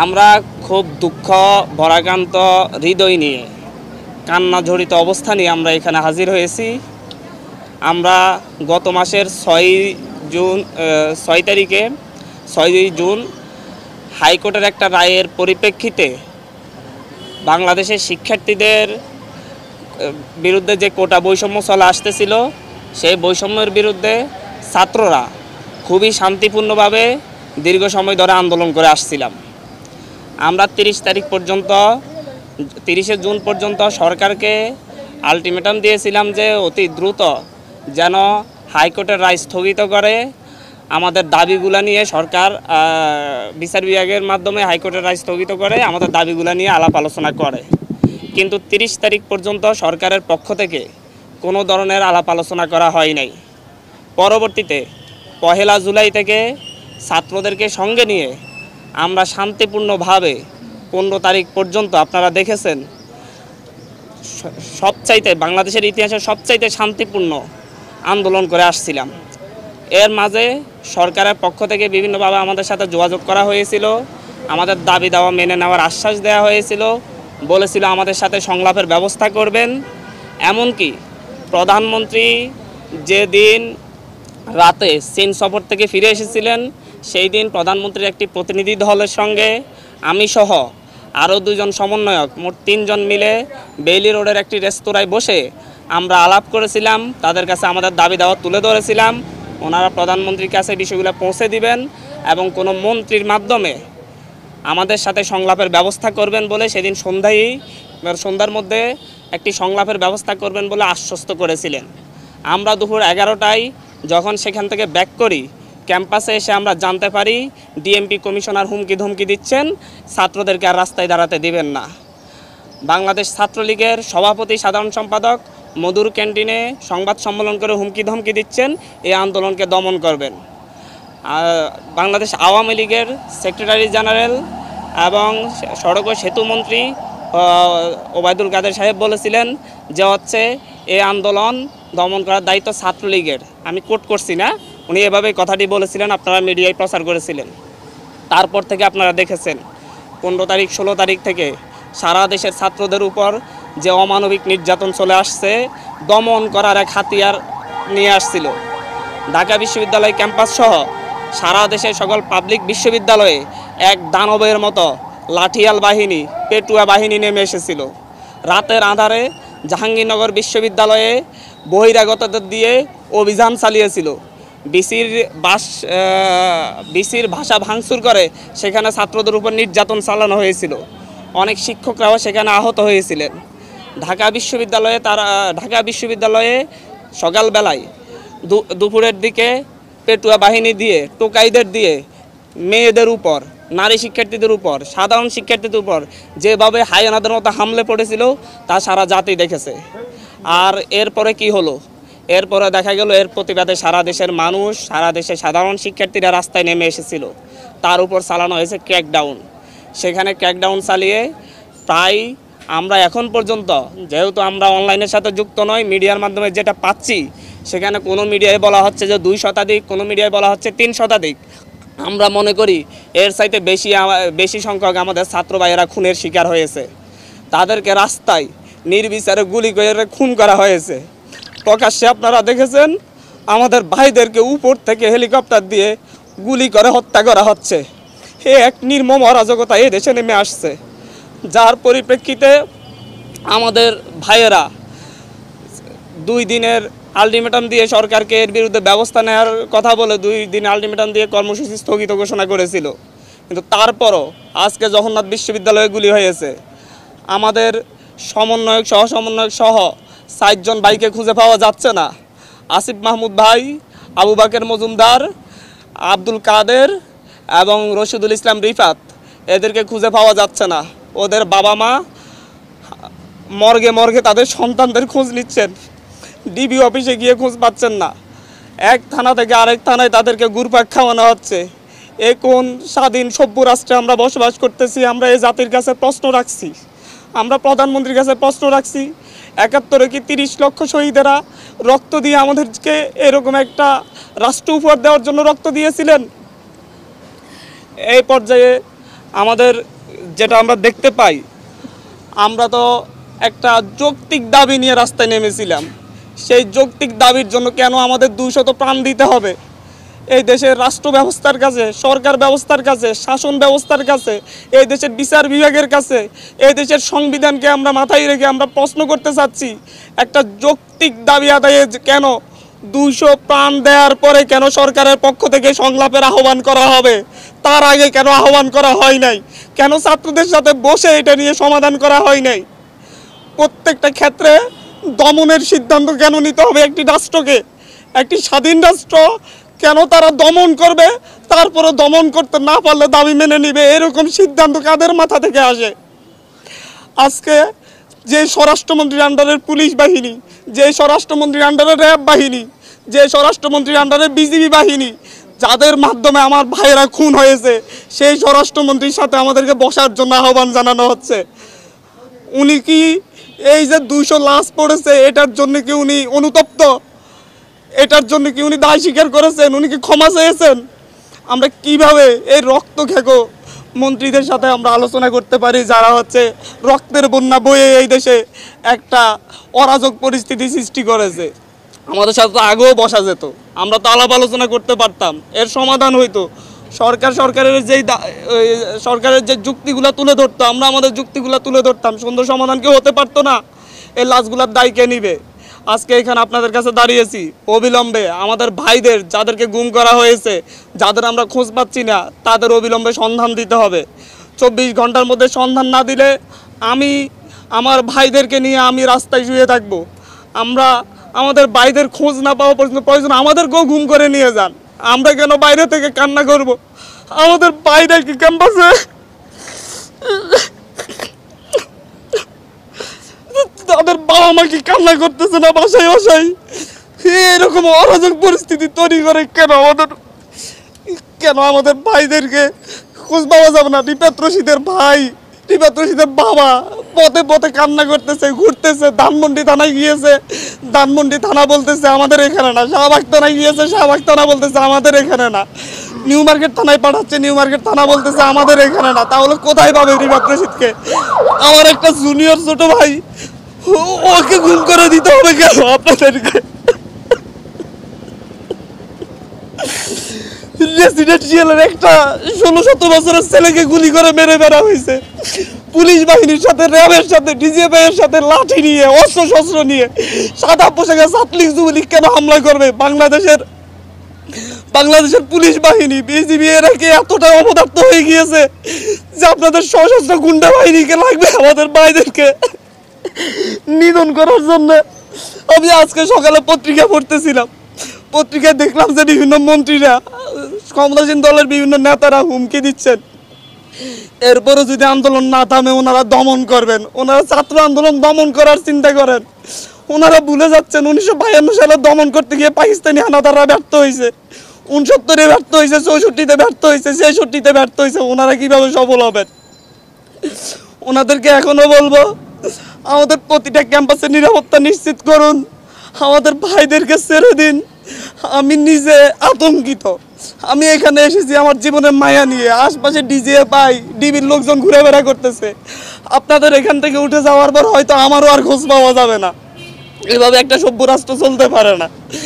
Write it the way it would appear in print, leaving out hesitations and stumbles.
আমরা খুব দুঃখ ভারাক্রান্ত হৃদয় নিয়ে কান্না জড়িত অবস্থা নিয়ে আমরা এখানে হাজির হয়েছি। আমরা গত মাসের 6 জুন হাইকোর্টের একটা রায়ের পরিপ্রেক্ষিতে বাংলাদেশের শিক্ষার্থীদের বিরুদ্ধে যে কোটা বৈষম্য চলে আসতেছিল, সেই বৈষম্যের বিরুদ্ধে ছাত্ররা খুবই শান্তিপূর্ণভাবে দীর্ঘ সময় ধরে আন্দোলন করে আসছিলাম। আমরা 30শে জুন পর্যন্ত সরকারকে আলটিমেটাম দিয়েছিলাম যে অতি দ্রুত যেন হাইকোর্টের রায় স্থগিত করে আমাদের দাবিগুলো নিয়ে সরকার বিচার বিভাগের মাধ্যমে হাইকোর্টের রায় স্থগিত করে আমাদের দাবিগুলো নিয়ে আলাপ আলোচনা করে। কিন্তু 30 তারিখ পর্যন্ত সরকারের পক্ষ থেকে কোনো ধরনের আলাপ আলোচনা করা হয় নাই। পরবর্তীতে 1 জুলাই থেকে ছাত্রদেরকে সঙ্গে নিয়ে আমরা শান্তিপূর্ণভাবে 15 তারিখ পর্যন্ত আপনারা দেখেছেন সবচাইতে বাংলাদেশের ইতিহাসে সবচাইতে শান্তিপূর্ণ আন্দোলন করে আসছিলাম। এর মাঝে সরকারের পক্ষ থেকে বিভিন্নভাবে আমাদের সাথে যোগাযোগ করা হয়েছিল, আমাদের দাবি দাওয়া মেনে নেওয়ার আশ্বাস দেওয়া হয়েছিল, বলেছিল আমাদের সাথে সংলাপের ব্যবস্থা করবেন। এমনকি প্রধানমন্ত্রী যেদিন রাতে চীন সফর থেকে ফিরে এসেছিলেন, সেই দিন প্রধানমন্ত্রীর একটি প্রতিনিধি দলের সঙ্গে আমি সহ আরও 2 জন সমন্বয়ক মোট 3 জন মিলে বেইলি রোডের একটি রেস্তোরাঁয় বসে আমরা আলাপ করেছিলাম, তাদের কাছে আমাদের দাবি দাওয়া তুলে ধরেছিলাম। ওনারা প্রধানমন্ত্রীর কাছে বিষয়গুলো পৌঁছে দিবেন এবং কোনো মন্ত্রীর মাধ্যমে আমাদের সাথে সংলাপের ব্যবস্থা করবেন বলে সেদিন সন্ধ্যার মধ্যে একটি সংলাপের ব্যবস্থা করবেন বলে আশ্বস্ত করেছিলেন। আমরা দুপুর 11টায় যখন সেখান থেকে ব্যাক করি, ক্যাম্পাসে এসে আমরা জানতে পারি ডিএমপি কমিশনার হুমকি ধমকি দিচ্ছেন, ছাত্রদেরকে আর রাস্তায় দাঁড়াতে দিবেন না। বাংলাদেশ ছাত্রলীগের সভাপতি সাধারণ সম্পাদক মধুর ক্যান্টিনে সংবাদ সম্মেলন করে হুমকি ধমকি দিচ্ছেন এই আন্দোলনকে দমন করবেন। বাংলাদেশ আওয়ামী লীগের সেক্রেটারি জেনারেল এবং সড়ক ও সেতু মন্ত্রী ওবায়দুল কাদের সাহেব বলেছিলেন যে এই আন্দোলন দমন করার দায়িত্ব ছাত্রলীগের। আমি কোট করছি না, উনি এভাবেই কথাটি বলেছিলেন, আপনারা মিডিয়ায় প্রচার করেছিলেন। তারপর থেকে আপনারা দেখেছেন 15 তারিখ 16 তারিখ থেকে সারা দেশের ছাত্রদের উপর যে অমানবিক নির্যাতন চলে আসছে, দমন করার এক হাতিয়ার নিয়ে আসছিল। ঢাকা বিশ্ববিদ্যালয় ক্যাম্পাস সহ সারা দেশের সকল পাবলিক বিশ্ববিদ্যালয়ে এক দানবের মতো লাঠিয়াল বাহিনী, পেটুয়া বাহিনী নেমে এসেছিল। রাতের আঁধারে জাহাঙ্গীরনগর বিশ্ববিদ্যালয়ে বহিরাগতদের দিয়ে অভিযান চালিয়েছিল। বিসির ভাষা ভাঙচুর করে সেখানে ছাত্রদের উপর নির্যাতন চালানো হয়েছিল। অনেক শিক্ষকরাও সেখানে আহত হয়েছিলেন। ঢাকা বিশ্ববিদ্যালয়ে সকালবেলায় দুপুরের দিকে পেটুয়া বাহিনী দিয়ে, টোকাইদের দিয়ে মেয়েদের উপর, নারী শিক্ষার্থীদের উপর, সাধারণ শিক্ষার্থীদের উপর যেভাবে হায়নাদের মতো হামলে পড়েছিল তা সারা জাতি দেখেছে। আর এরপরে কি হলো? এরপরে দেখা গেল এর প্রতিবাদে সারা দেশের মানুষ, সারা দেশের সাধারণ শিক্ষার্থীরা রাস্তায় নেমে এসেছিল। তার উপর চালানো হয়েছে ক্র্যাকডাউন। সেখানে ক্র্যাকডাউন চালিয়ে প্রায় আমরা এখন পর্যন্ত, যেহেতু আমরা অনলাইনের সাথে যুক্ত নই, মিডিয়ার মাধ্যমে যেটা পাচ্ছি সেখানে কোনো মিডিয়ায় বলা হচ্ছে যে 2 শতাধিক, কোনো মিডিয়ায় বলা হচ্ছে 3 শতাধিক। আমরা মনে করি এর চাইতে বেশি সংখ্যক আমাদের ছাত্র ভাইয়েরা খুনের শিকার হয়েছে। তাদেরকে রাস্তায় নির্বিচারে গুলি করে খুন করা হয়েছে। প্রকাশ্যে আপনারা দেখেছেন আমাদের ভাইদেরকে উপর থেকে হেলিকপ্টার দিয়ে গুলি করে হত্যা করা হচ্ছে। এক নির্মম অরাজকতা এই দেশে নেমে আসছে, যার পরিপ্রেক্ষিতে আমাদের ভাইয়েরা 2 দিনের আলটিমেটাম দিয়ে সরকারকে এর বিরুদ্ধে ব্যবস্থা নেওয়ার কথা বলে 2 দিন আলটিমেটাম দিয়ে কর্মসূচি স্থগিত ঘোষণা করেছিল। কিন্তু তারপরও আজকে জগন্নাথ বিশ্ববিদ্যালয়ে গুলি হয়েছে। আমাদের সমন্বয়ক সহ 4 জন ভাইকে খুঁজে পাওয়া যাচ্ছে না। আসিফ মাহমুদ ভাই, আবু বাকের মজুমদার, আব্দুল কাদের এবং রশিদুল ইসলাম রিফাত, এদেরকে খুঁজে পাওয়া যাচ্ছে না। ওদের বাবা মা মর্গে তাদের সন্তানদের খোঁজ নিচ্ছেন, ডিবি অফিসে গিয়ে খোঁজ পাচ্ছেন না। এক থানা থেকে আরেক থানায় তাদেরকে ঘুরপাক খাওয়ানো হচ্ছে। এ কোন স্বাধীন সভ্য রাষ্ট্রে আমরা বসবাস করতেছি? আমরা এই জাতির কাছে প্রশ্ন রাখছি, আমরা প্রধানমন্ত্রীর কাছে প্রশ্ন রাখছি। 71-এ কি 30 লক্ষ শহীদেরা রক্ত দিয়ে আমাদেরকে এরকম একটা রাষ্ট্র উপহার দেওয়ার জন্য রক্ত দিয়েছিলেন? এই পর্যায়ে আমাদের যেটা আমরা দেখতে পাই, আমরা তো একটা যৌক্তিক দাবি নিয়ে রাস্তায় নেমেছিলাম। সেই যৌক্তিক দাবির জন্য কেন আমাদের 200 প্রাণ দিতে হবে? এই দেশের রাষ্ট্র ব্যবস্থার কাছে, সরকার ব্যবস্থার কাছে, শাসন ব্যবস্থার কাছে, এই দেশের বিচার বিভাগের কাছে, এই দেশের সংবিধানকে আমরা মাথায় রেখে আমরা প্রশ্ন করতে চাচ্ছি, একটা যৌক্তিক দাবি আদায়ে কেন 200 প্রাণ দেওয়ার পরে কেন সরকারের পক্ষ থেকে সংলাপের আহ্বান করা হবে? তার আগে কেন আহ্বান করা হয় নাই? কেন ছাত্রদের সাথে বসে এটা নিয়ে সমাধান করা হয় নাই? প্রত্যেকটা ক্ষেত্রে দমনের সিদ্ধান্ত কেন নিতে হবে একটি রাষ্ট্রকে? একটি স্বাধীন রাষ্ট্র কেন তারা দমন করবে, তারপরে দমন করতে না পারলে দাবি মেনে নিবে? এরকম সিদ্ধান্ত কাদের মাথা থেকে আসে? আজকে যে স্বরাষ্ট্রমন্ত্রীর আন্ডারের পুলিশ বাহিনী, যে স্বরাষ্ট্রমন্ত্রীর আন্ডারে র্যাব বাহিনী, যে স্বরাষ্ট্রমন্ত্রীর আন্ডারে বিজিবি বাহিনী, যাদের মাধ্যমে আমার ভাইয়েরা খুন হয়েছে, সেই স্বরাষ্ট্রমন্ত্রীর সাথে আমাদেরকে বসার জন্য আহ্বান জানানো হচ্ছে। উনি কি এই যে 200 লাশ পড়েছে এটার জন্য কি উনি অনুতপ্ত? এটার জন্য কি উনি দায় স্বীকার করেছেন? উনি কি ক্ষমা চেয়েছেন? আমরা কিভাবে এই রক্ত খেকো মন্ত্রীদের সাথে আমরা আলোচনা করতে পারি, যারা হচ্ছে রক্তের বন্যা বয়ে এই দেশে একটা অরাজক পরিস্থিতি সৃষ্টি করেছে? আমাদের সাথে তো আগেও বসা যেত, আমরা তো আলাপ আলোচনা করতে পারতাম, এর সমাধান হইতো। সরকারের যে যুক্তিগুলো তুলে ধরতো, আমরা আমাদের যুক্তিগুলো তুলে ধরতাম, সুন্দর সমাধান কেউ হতে পারতো না? এই লাশগুলোর দায় কে নিবে? আজকে এখানে আপনাদের কাছে দাঁড়িয়েছি অবিলম্বে আমাদের ভাইদের, যাদেরকে গুম করা হয়েছে, যাদের আমরা খোঁজ পাচ্ছি না, তাদের অবিলম্বে সন্ধান দিতে হবে। 24 ঘন্টার মধ্যে সন্ধান না দিলে আমি আমার ভাইদেরকে নিয়ে আমি রাস্তায় শুয়ে থাকবো। আমরা আমাদের ভাইদের খোঁজ না পাওয়া পর্যন্ত প্রয়োজন আমাদেরকেও গুম করে নিয়ে যান। আমরা কেন বাইরে থেকে কান্না করব? আমাদের ভাইরা কি ক্যাম্পাসে, তাদের বাবা মা কি কান্না করতেছে না বাসায় বাসায়? এরকম অরাজক পরিস্থিতি তৈরি করে কেন আমাদের ভাইদেরকে খোঁজ পাওয়া যাবে না? রিফাত রশিদের ভাই, রিফাত রশিদের বাবা পথে পথে কান্না করতেছে, ঘুরতেছে, ধানমন্ডি থানায় গিয়েছে, ধানমন্ডি থানা বলতেছে আমাদের এখানে না, শাহবাগ থানায় গিয়েছে, শাহবাগ থানা বলতেছে আমাদের এখানে না, নিউ মার্কেট থানায় পাঠাচ্ছে, নিউ মার্কেট থানা বলতেছে আমাদের এখানে না। তাহলে কোথায় পাবে রিফাত রশিদকে? আমার একটা জুনিয়র ছোট ভাই, ওকে গুম করে দিতে হবে কেন আপনাদেরকে? রেসিডেন্সিয়ালের একটা 16-17 বছরের ছেলেকে গুলি করে মেরে বেড়া হয়েছে। পুলিশ বাহিনীর সাথে, র্যাবের সাথে, ডিজিএফআই এর সাথে লাঠি নিয়ে, অস্ত্র শস্ত্র নিয়ে সাদা পোশাকে ছাত্রলীগ যুবলীগ কেন হামলা করবে? বাংলাদেশের পুলিশ বাহিনী, বিজিবি এরা কি এতটা অপদার্থ হয়ে গিয়েছে যে আপনাদের সশস্ত্র গুন্ডা বাহিনীকে লাগবে আমাদের ভাইদেরকে নিধন করার জন্য? আমি আজকে সকালে পত্রিকা পড়তেছিলাম, পত্রিকায় দেখলাম যে বিভিন্ন মন্ত্রীরা, ক্ষমতাসীন দলের বিভিন্ন নেতারা হুমকি দিচ্ছেন এরপরও যদি আন্দোলন না থামে ওনারা দমন করবেন। ওনারা ছাত্র আন্দোলন দমন করার চিন্তা করেন। ওনারা ভুলে যাচ্ছেন 1952 সালে দমন করতে গিয়ে পাকিস্তানি হানাদাররা ব্যর্থ হয়েছে, 69-এ ব্যর্থ হয়েছে, 64-তে ব্যর্থ হয়েছে, 66-তে ব্যর্থ হয়েছে। ওনারা কিভাবে সফল হবেন? ওনাদেরকে এখনো বলবো, আমাদের প্রতিটা ক্যাম্পাসে নিরাপত্তা নিশ্চিত করুন, আমাদের ভাইদেরকে ছেড়ে দিন। আমি নিজে আতঙ্কিত। আমি এখানে এসেছি আমার জীবনের মায়া নিয়ে, আশপাশে ডিজিএফআই, ডিবির লোকজন ঘুরে বেড়া করতেছে। আপনাদের এখান থেকে উঠে যাওয়ার পর হয়তো আমারও আর খোঁজ পাওয়া যাবে না। এভাবে একটা সভ্য রাষ্ট্র চলতে পারে না।